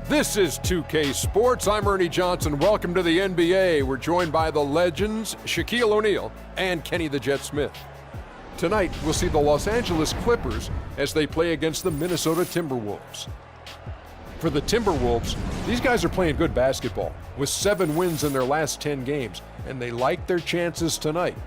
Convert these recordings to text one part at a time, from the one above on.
This is 2K Sports. I'm Ernie Johnson. Welcome to the NBA. We're joined by the legends Shaquille O'Neal and Kenny the Jet Smith. Tonight, we'll see the Los Angeles Clippers as they play against the Minnesota Timberwolves. For the Timberwolves, these guys are playing good basketball with 7 wins in their last 10 games, and they like their chances tonight.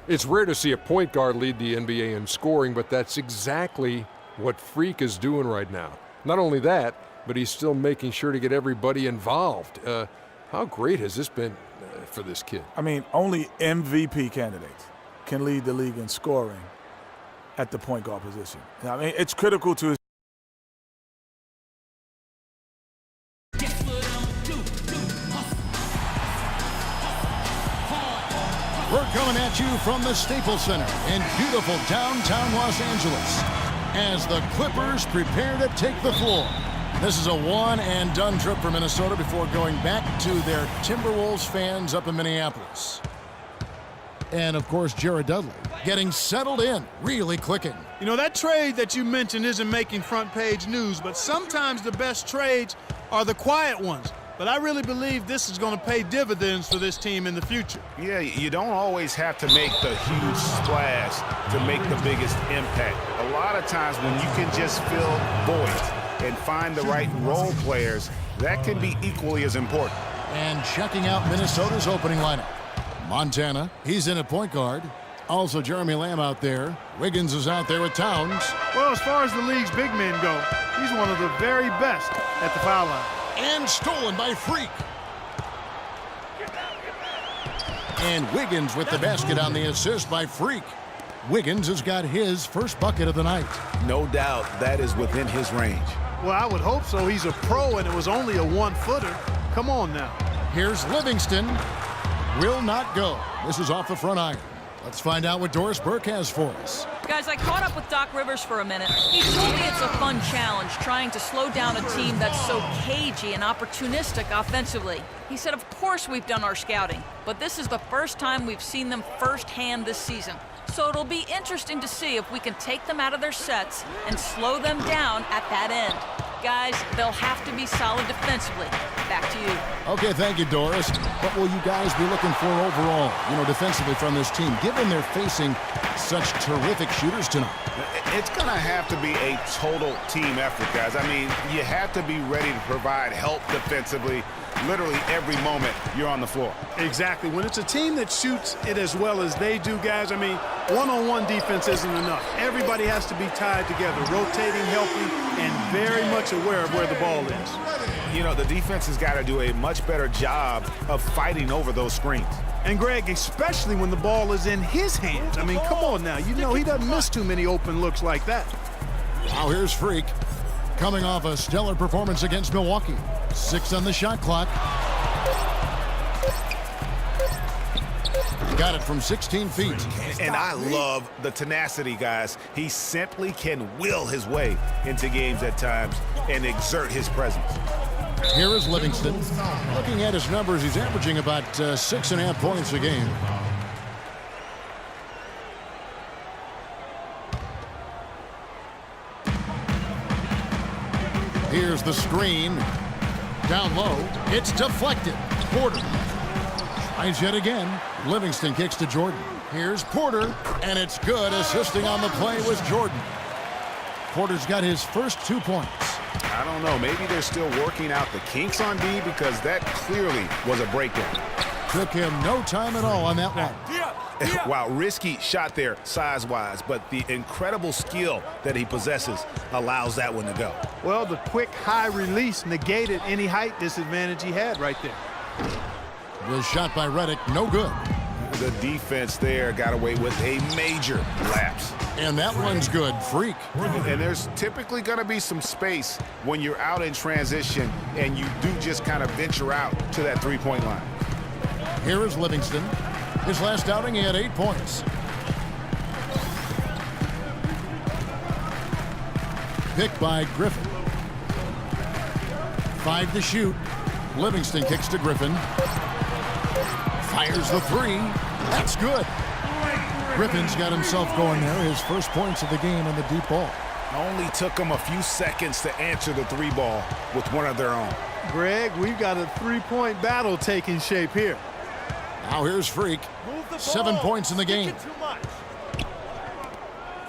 It's rare to see a point guard lead the NBA in scoring, but that's exactly what Freak is doing right now. Not only that, but he's still making sure to get everybody involved. How great has this been for this kid? I mean, only MVP candidates can lead the league in scoring at the point guard position. I mean, it's critical to his. We're coming at you from the Staples Center in beautiful downtown Los Angeles as the Clippers prepare to take the floor. This is a one-and-done trip for Minnesota before going back to their Timberwolves fans up in Minneapolis. And, of course, Jared Dudley getting settled in, really clicking. You know, that trade that you mentioned isn't making front-page news, but sometimes the best trades are the quiet ones. But I really believe this is going to pay dividends for this team in the future. Yeah, you don't always have to make the huge splash to make the biggest impact. A lot of times when you can just fill voids and find the right role players, that can be equally as important. And checking out Minnesota's opening lineup. Montana, he's in at point guard. Also Jeremy Lamb out there. Wiggins is out there with Towns. Well, as far as the league's big men go, he's one of the very best at the foul line. And stolen by Freak. And Wiggins with the basket on the assist by Freak. Wiggins has got his first bucket of the night. No doubt that is within his range. Well, I would hope so. He's a pro, and it was only a one-footer. Come on now. Here's Livingston. Will not go. This is off the front iron. Let's find out what Doris Burke has for us. Guys, I caught up with Doc Rivers for a minute. He told me it's a fun challenge trying to slow down a team that's so cagey and opportunistic offensively. He said, of course we've done our scouting, but this is the first time we've seen them firsthand this season. So it'll be interesting to see if we can take them out of their sets and slow them down at that end. Guys, they'll have to be solid defensively. Back to you. Okay, thank you, Doris. What will you guys be looking for overall, defensively from this team, given they're facing such terrific shooters tonight? It's going to have to be a total team effort, guys. I mean, you have to be ready to provide help defensively literally every moment you're on the floor. Exactly. When it's a team that shoots it as well as they do, guys, I mean, one-on-one defense isn't enough. Everybody has to be tied together, rotating, helping, and very much aware of where the ball is. You know, the defense has got to do a much better job of fighting over those screens. And, Greg, especially when the ball is in his hands. I mean, come on now. You know he doesn't miss too many open looks like that. Now here's Freak. Coming off a stellar performance against Milwaukee. 6 on the shot clock. Got it from 16 feet. And I love the tenacity, guys. He simply can will his way into games at times and exert his presence. Here is Livingston. Looking at his numbers, he's averaging about 6.5 points a game. Here's the screen. Down low. It's deflected. Porter tries yet again. Livingston kicks to Jordan. Here's Porter, and it's good. Assisting on the play was Jordan. Porter's got his first 2 points. I don't know. Maybe they're still working out the kinks on D because that clearly was a breakdown. Took him no time at all on that one. Wow, risky shot there size-wise, but the incredible skill that he possesses allows that one to go. Well, the quick high release negated any height disadvantage he had right there. The shot by Redick, no good. The defense there got away with a major lapse. And that one's good. Freak. And there's typically going to be some space when you're out in transition and you do just kind of venture out to that three-point line. Here is Livingston. His last outing, he had 8 points. Picked by Griffin. 5 to shoot. Livingston kicks to Griffin. Fires the 3. That's good. Griffin's got himself going there. His first points of the game in the deep ball. Only took them a few seconds to answer the three ball with one of their own. Greg, we've got a three-point battle taking shape here. Now here's Freak. 7 points in the game.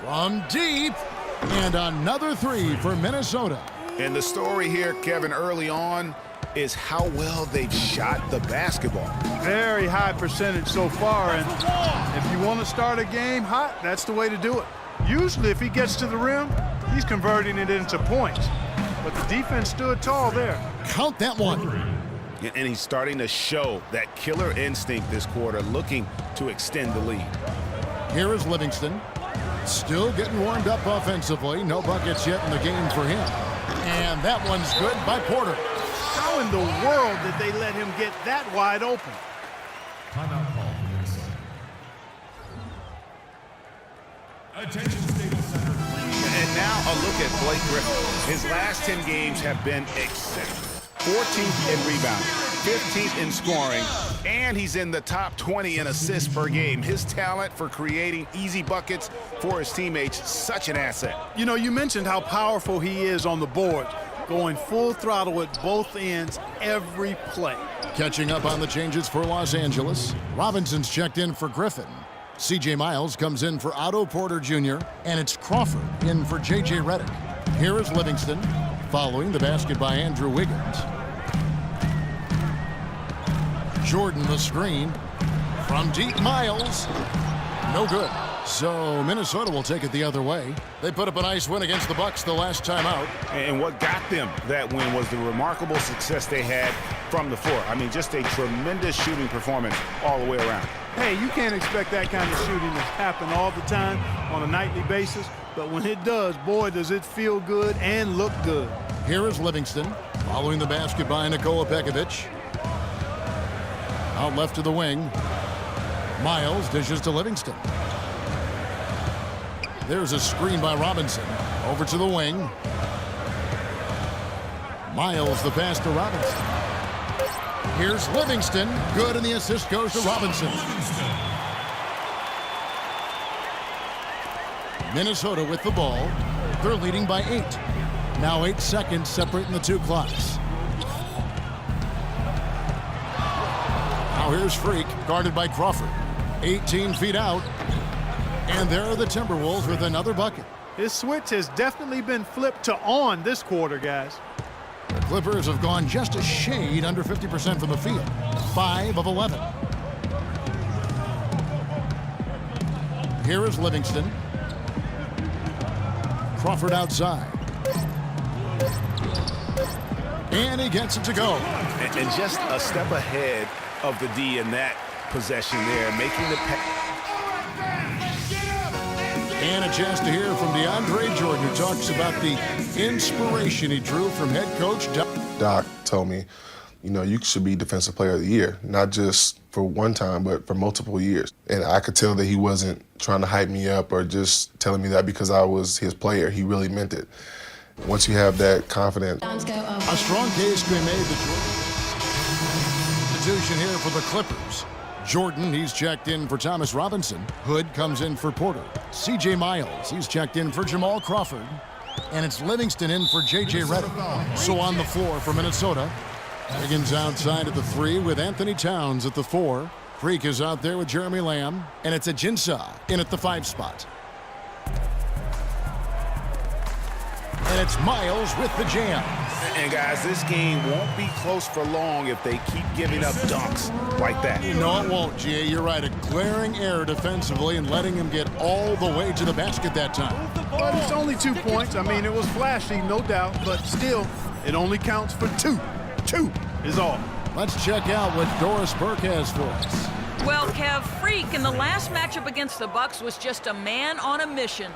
From deep. And another three for Minnesota. And the story here, Kevin, early on is how well they've shot the basketball. Very high percentage so far, and if you want to start a game hot, that's the way to do it. Usually if he gets to the rim, he's converting it into points. But the defense stood tall there. Count that one. And he's starting to show that killer instinct this quarter, looking to extend the lead. Here is Livingston. Still getting warmed up offensively. No buckets yet in the game for him. And that one's good by Porter. How in the world did they let him get that wide open? Timeout call for Minnesota. Attention, Staples Center. And now a look at Blake Griffin. His last 10 games have been exceptional. 14th in rebounding, 15th in scoring, and he's in the top 20 in assists per game. His talent for creating easy buckets for his teammates, such an asset. You know, you mentioned how powerful he is on the board, going full throttle at both ends every play. Catching up on the changes for Los Angeles. Robinson's checked in for Griffin. C.J. Miles comes in for Otto Porter Jr., and it's Crawford in for J.J. Redick. Here is Livingston, following the basket by Andrew Wiggins. Jordan the screen. From deep, Miles. No good. So Minnesota will take it the other way. They put up a nice win against the Bucks the last time out. And what got them that win was the remarkable success they had from the floor. I mean, just a tremendous shooting performance all the way around. Hey, you can't expect that kind of shooting to happen all the time on a nightly basis, but when it does, boy, does it feel good and look good. Here is Livingston, following the basket by Nikola Pekovic. Out left to the wing. Miles dishes to Livingston. There's a screen by Robinson. Over to the wing. Miles the pass to Robinson. Here's Livingston. Good, and the assist goes to Robinson. Minnesota with the ball. They're leading by 8. Now 8 seconds separating the two clocks. Now here's Freak, guarded by Crawford. 18 feet out. And there are the Timberwolves with another bucket. His switch has definitely been flipped to on this quarter, guys. The Clippers have gone just a shade under 50% from the field. 5 of 11. Here is Livingston. Crawford outside. And he gets it to go. And just a step ahead of the D in that possession there, making the pass. And a chance to hear from DeAndre Jordan, who talks about the inspiration he drew from head coach Doc told me, you know, you should be Defensive Player of the Year, not just for one time, but for multiple years. And I could tell that he wasn't trying to hype me up or just telling me that because I was his player. He really meant it. Once you have that confidence. A strong case can be made that Jordan. Substitution here for the Clippers. Jordan, he's checked in for Thomas Robinson. Hood comes in for Porter. C.J. Miles, he's checked in for Jamal Crawford. And it's Livingston in for J.J. Redick. So on the floor for Minnesota. Wiggins outside at the 3 with Anthony Towns at the 4. Freak is out there with Jeremy Lamb. And it's Ajinça in at the 5 spot. And it's Miles with the jam. And guys, this game won't be close for long if they keep giving up dunks like that. No, it won't, G.A. You're right. A glaring error defensively and letting him get all the way to the basket that time. But it's only 2 points. I mean, it was flashy, no doubt, but still, it only counts for 2. 2 is all. Let's check out what Doris Burke has for us. Well, Kev, Freak in the last matchup against the Bucks was just a man on a mission.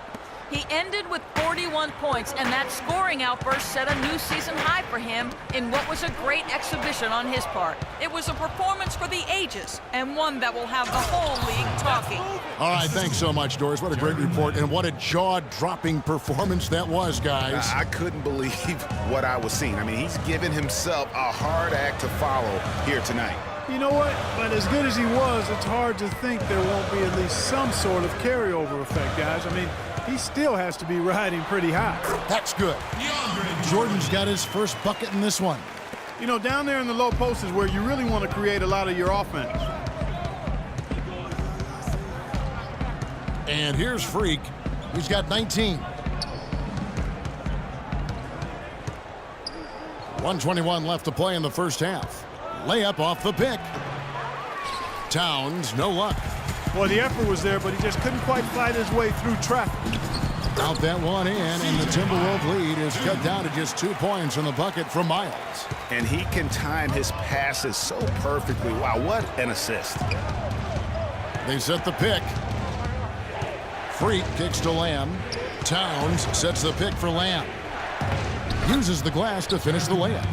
He ended with 41 points, and that scoring outburst set a new season high for him in what was a great exhibition on his part. It was a performance for the ages, and one that will have the whole league talking. All right, thanks so much, Doris. What a great report, and what a jaw-dropping performance that was, guys. I couldn't believe what I was seeing. I mean, he's given himself a hard act to follow here tonight. You know what? But as good as he was, it's hard to think there won't be at least some sort of carryover effect, guys. I mean, he still has to be riding pretty high. That's good. Jordan's got his first bucket in this one. You know, down there in the low post is where you really want to create a lot of your offense. And here's Freak. He's got 19. 1:21 left to play in the first half. Layup off the pick. Towns, no luck. Well, the effort was there, but he just couldn't quite fight his way through traffic. Out that one in, and the Timberwolves lead is cut down to just 2 points in the bucket from Miles. And he can time his passes so perfectly. Wow, what an assist. They set the pick. Freak kicks to Lamb. Towns sets the pick for Lamb. Uses the glass to finish the layup.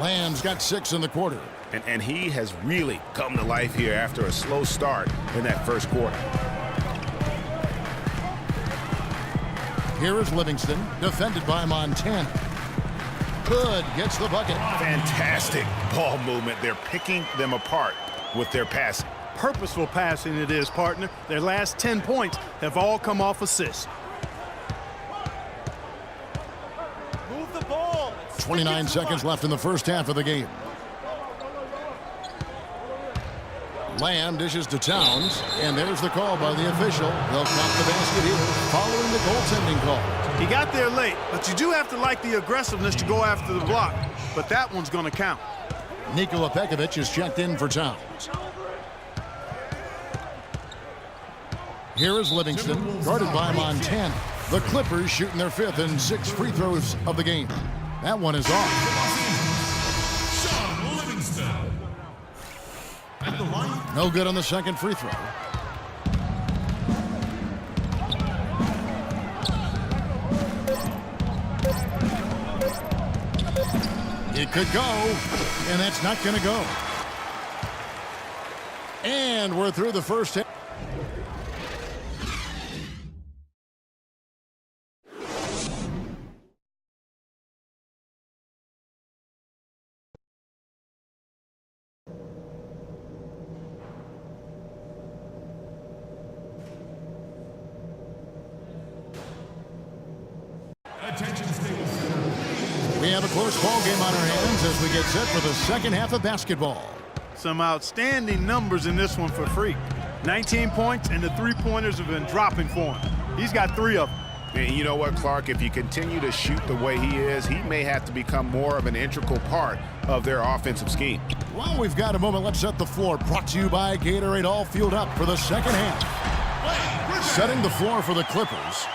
Lamb's got 6 in the quarter. And he has really come to life here after a slow start in that first quarter. Here is Livingston, defended by Montana. Hood gets the bucket. Fantastic ball movement. They're picking them apart with their passing. Purposeful passing it is, partner. Their last 10 points have all come off assists. 29 seconds left in the first half of the game. Lamb dishes to Towns, and there's the call by the official. They'll count the basket here following the goaltending call. He got there late, but you do have to like the aggressiveness to go after the block. But that one's going to count. Nikola Pekovic is checked in for Towns. Here is Livingston, guarded by Montana. The Clippers shooting their 5th and 6th free throws of the game. That one is off. Sean Livingston. At the line. No good on the second free throw. It could go, and that's not going to go. And we're through the first half. Attention, Staples Center. We have a close ball game on our hands as we get set for the second half of basketball. Some outstanding numbers in this one for Freak. 19 points, and the three-pointers have been dropping for him. He's got 3 of them. And you know what, Clark? If you continue to shoot the way he is, he may have to become more of an integral part of their offensive scheme. Well, we've got a moment. Let's set the floor. Brought to you by Gatorade. All fueled up for the second half. Setting the floor for the Clippers.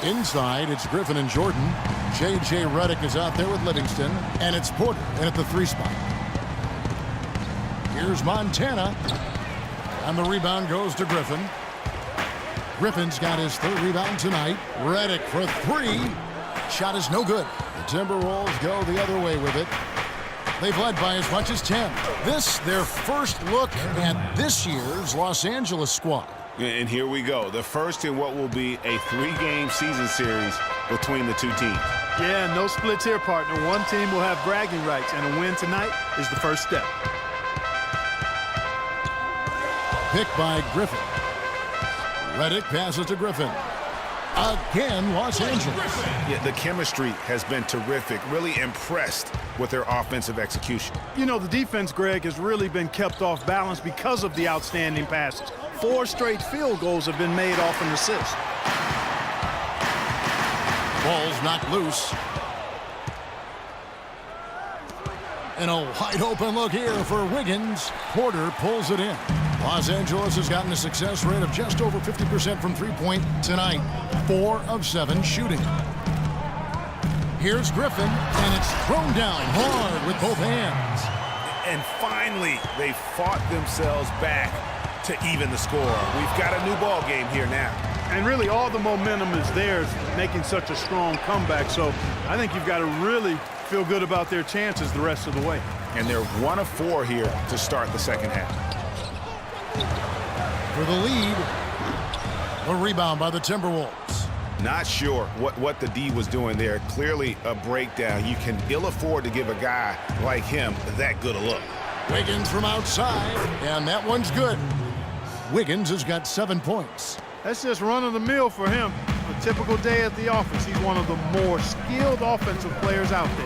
Inside, it's Griffin and Jordan. J.J. Redick is out there with Livingston. And it's Porter in at the 3 spot. Here's Montana. And the rebound goes to Griffin. Griffin's got his 3rd rebound tonight. Redick for 3. Shot is no good. The Timberwolves go the other way with it. They've led by as much as 10. This, their first look at this year's Los Angeles squad. And here we go. The first in what will be a 3-game season series between the two teams. Yeah, no splits here, partner. One team will have bragging rights, and a win tonight is the first step. Pick by Griffin. Redick passes to Griffin. Again, Los Angeles. Yeah, the chemistry has been terrific. Really impressed with their offensive execution. You know, the defense, Greg, has really been kept off balance because of the outstanding passes. 4 straight field goals have been made off an assist. Ball's knocked loose. And a wide open look here for Wiggins. Porter pulls it in. Los Angeles has gotten a success rate of just over 50% from three-point tonight. 4 of 7 shooting. Here's Griffin, and it's thrown down hard with both hands. And finally, they fought themselves back to even the score. We've got a new ball game here now. And really, all the momentum is theirs, making such a strong comeback. So I think you've got to really feel good about their chances the rest of the way. And they're 1 of 4 here to start the second half. For the lead, a rebound by the Timberwolves. Not sure what the D was doing there. Clearly a breakdown. You can ill afford to give a guy like him that good a look. Wiggins from outside, and that one's good. Wiggins has got 7 points. That's just run-of-the-mill for him. A typical day at the office. He's one of the more skilled offensive players out there.